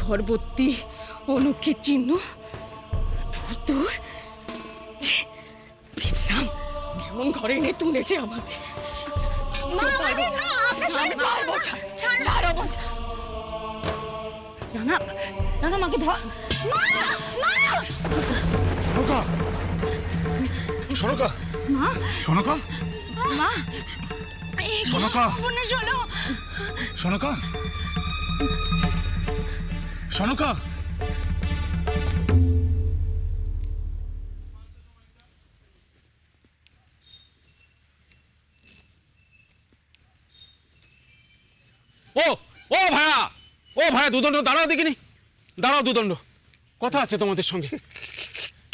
ঘরবর্তী অলৌকিক চিহ্ন। দূর দূর বিশ্রাম কেমন ঘরে এনে তুলেছে আমাদের। রাঙা রাঙা মাকে ধর। সনকা, সনকা, মা, সনকা, মা, সনকা, চলো। সনকা, সনকা। ও ও ভায়া, ও ভায়া, দুদণ্ড দাঁড়াও দেখিনি, দাঁড়াও দুদণ্ড, কথা আছে তোমাদের সঙ্গে।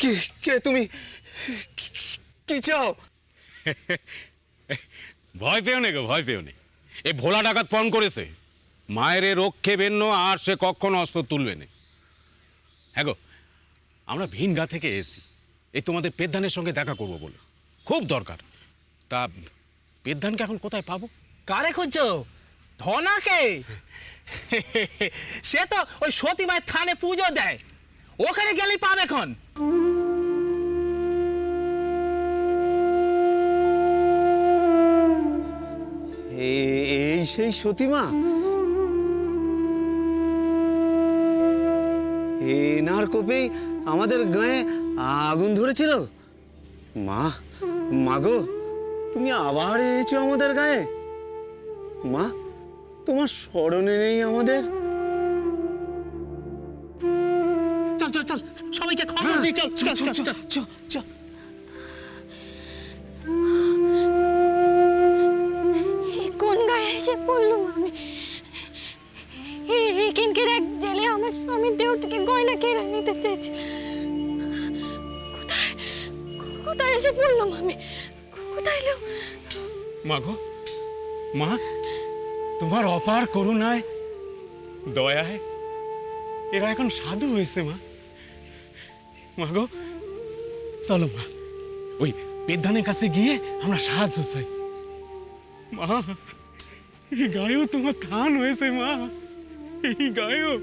কে কে তুমি? কি চাও? ভয় পেও নে গো, ভয় পেও নে। এই ভোলা ডাকাত ফোন করেছে, মায়ের রক্ষে বেন্ন আর সে কখনো অস্ত্র তুলবে না। হ্যাঁ গো, আমরা ভিন গা থেকে এসেছি এই তোমাদের পেদ্ধানের সঙ্গে দেখা করবো বলে, খুব দরকার। তা পেদ্ধানকে এখন কোথায় পাবো? কারে খুঁজছো? ধনাকে? সে তো ওই সতী মায়ের থানে পুজো দেয়, ওখানে গেলেই পাবে এখন। এই সেই সতীমা? এনার কোপেই আমাদের গায়ে আগুন ধরেছিল। মা, মাগো, তুমি আবার এসেছো আমাদের গায়ে। মা, তোমার স্মরণে নেই আমাদের? চল চল চল, সবাইকে খবর দিই, চল চল চল চল চল চল। কোন গায়ে এসে পড়লুম আমি? এখানকার এক জেলে আমার স্বামীর দেহ থেকে গয়না কেড়ে নিতে চেয়েছে। কোথায় কোথায় এসে পড়লাম আমি? কোথায় এলাম? মা গো, মা, তোমার অপার করুণায় দয়ায় এরা এখন সাধু হয়েছে। মা, মা গো, চলো মা, ওই পেদ্ধানের কাছে গিয়ে আমরা সাহায্য চাই। মা, এই গায়েও তোমার থান হয়েছে। মা, এই গায়েও।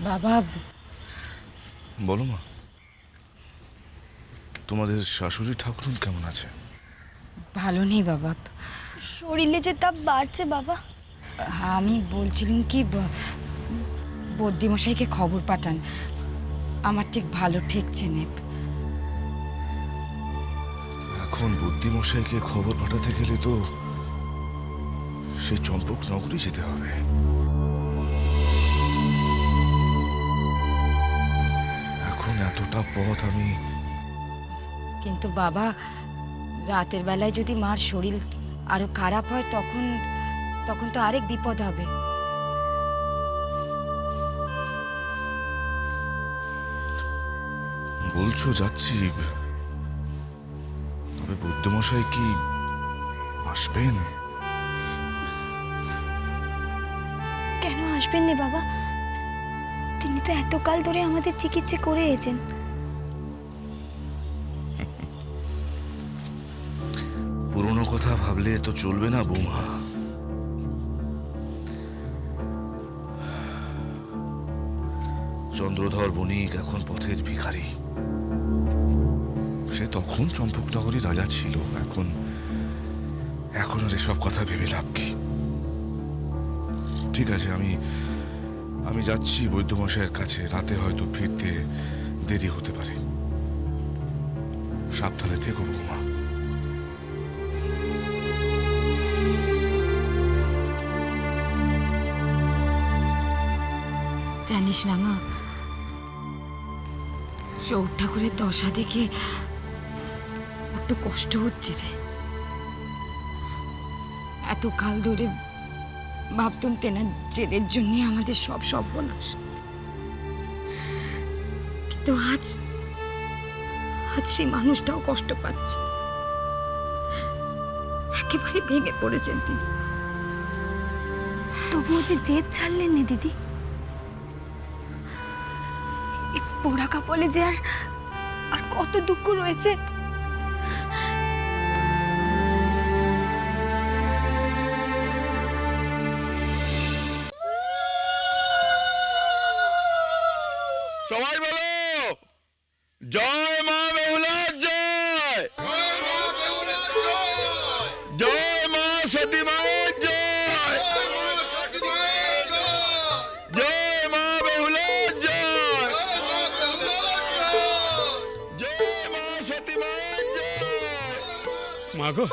বাবা, বলো মা, তোমাদের শাশুড়ি ঠাকুরুন কেমন আছে? ভালো নেই বাবা, শরীরে যে তাপ বাড়ছে বাবা। আমি বলছিলাম কি, বদ্যিমশাইকে খবর পাঠান, আমার ঠিক ভালো ঠেকছে না। এখন বুদ্ধিমশাইকে খবর পাঠাতে গেলে তো সে চম্পক নগরী যেতে হবে। এখন এতটা পথ আমি। কিন্তু বাবা, রাতের বেলায় যদি মার শরীর আরো খারাপ হয় তখন তখন তো আরেক বিপদ হবে। বলছো যাচ্ছি, তবে বুদ্ধমশাই কি আসবেন? কেন আসবেন না বাবা? তিনি তো এতকাল ধরে আমাদের চিকিৎসা করে এসেছেন। পুরনো কথা ভাবলে তো চলবে না বৌমা। চন্দ্রধর বণিক এখন পথের ভিখারি। সে তখন চম্পকনগরী রাজা ছিল। এখন এখন আর এসব কথা ভেবে লাভ কি? ঠিক আছে, আমি যাচ্ছি বৈদ্যমশাইয়ের কাছে। রাতে হয়তো ফিরতে দেরি হতে পারে। সাবধানে থেকো বৌমা। জানিস রাঙা, চৌর ঠাকুরের দশা দেখে একটু কষ্ট হচ্ছে রে। এত কাল ধরে ভাবতুম তেনার জেদের জন্যে আমাদের সব সর্বনাশ, কিন্তু আজ সেই মানুষটাও কষ্ট পাচ্ছে। একেবারে ভেঙে পড়েছেন তিনি। তবুও যে জেদ ছাড়লেন না দিদি। এই পোড়া কপালে যে আর কত দুঃখ রয়েছে। সবাই বলো জয় মা বেহুলার জয়, জয় মা সতী মায়ের জয়, জয় মা বেহুলার জয়, জয় মা সতী মায়ের জয়। মা গো,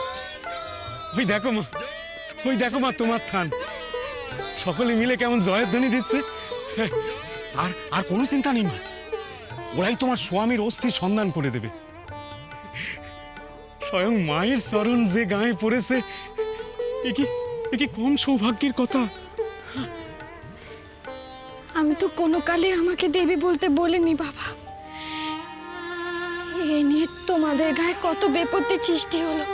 ওই দেখো মা, ওই দেখো মা তোমার থান। সকলে মিলে কেমন জয়ের ধ্বনি দিচ্ছে। আর আর কোনো চিন্তা নেই মা, ওরাই তোমার স্বামীর অস্থির সন্ধান করে দেবে। স্বয়ং মায়ের চরণ যে গায়ে পড়েছে, এ কি কম সৌভাগ্যের কথা। আমি তো কোনো কালে আমাকে দেবী বলতে বলিনি বাবা। এ নিয়ে তোমাদের গায়ে কত বিপত্তি সৃষ্টি হলো।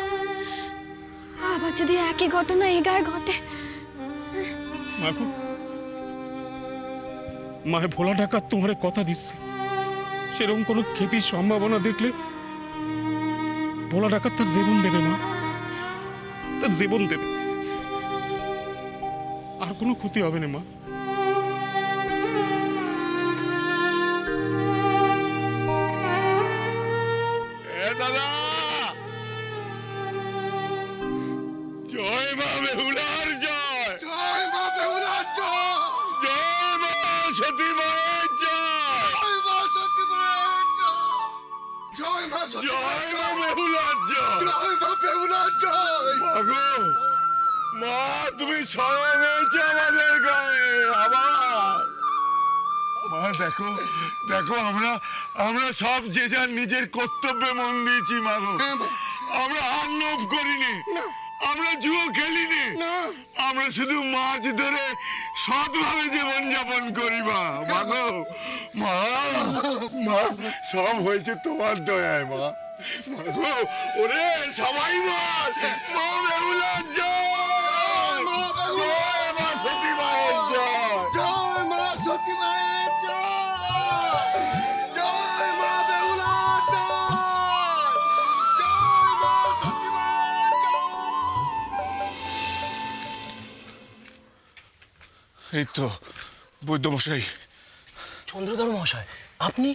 আবার যদি একই ঘটনা এই গায়ে ঘটে। মা গো, মায়ের ভোলা ডাকাত তোমার কথা দিচ্ছে, সেরকম কোনো ক্ষতির সম্ভাবনা দেখলে ভোলা ডাকাত তার জীবন দেবে মা, তার জীবন দেবে। আর কোনো ক্ষতি হবে না মা। দাদা, জয় মা বেহুলার জয়, জয় মা বেহুলার জয়, জয় মা সতী মায়ের জয়, জয় মা সতী মায়ের জয়, জয় মা বেহুলার জয়, জয় মা বেহুলার জয়। মাগো, মা তুমি স্বয়ং হয়েছে আমাদের গায়ে আবার। মা দেখো দেখো, আমরা সব যে যার নিজের কর্তব্যে মন দিয়েছি মাগো। আমরা আর্নব করিনি, আমরা জুয়ো খেলিনি, আমরা শুধু মাছ ধরে সৎভাবে জীবন যাপন করি। মা মাগো, মা মা সব হয়েছে তোমার দয়ায়। মা মাগো, ওরে সবাই বল মা বেহুলার জয়, জয় মা সতী মায়ের জয়, জয় মা সতী মায়ের জয়, জয় মা বেহুলার জয়, জয় মা সতী মায়ের জয়। এই তো বৈদ্যমশাই। চন্দ্রধর মহাশয়, আপনি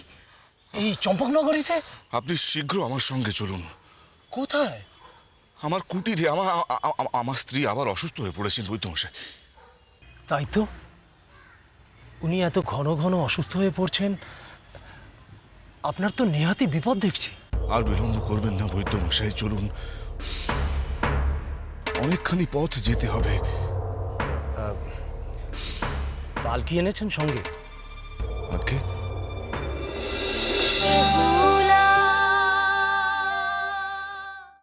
এই চম্পকনগরীতে? আপনি শীঘ্র আমার সঙ্গে চলুন। কোথায়? আমার কুটিরে। আমার স্ত্রী আবার অসুস্থ হয়ে পড়েছেন বৈদ্যমশাই। তাই তো, উনি এত ঘন ঘন অসুস্থ হয়ে পড়ছেন, আপনার তো নেহাতি বিপদ দেখছি। আর বিলম্ব করবেন না বৈদ্যমশাই, চলুন। অনেকখানি পথ যেতে হবে। পালকি এনেছেন সঙ্গে? আগে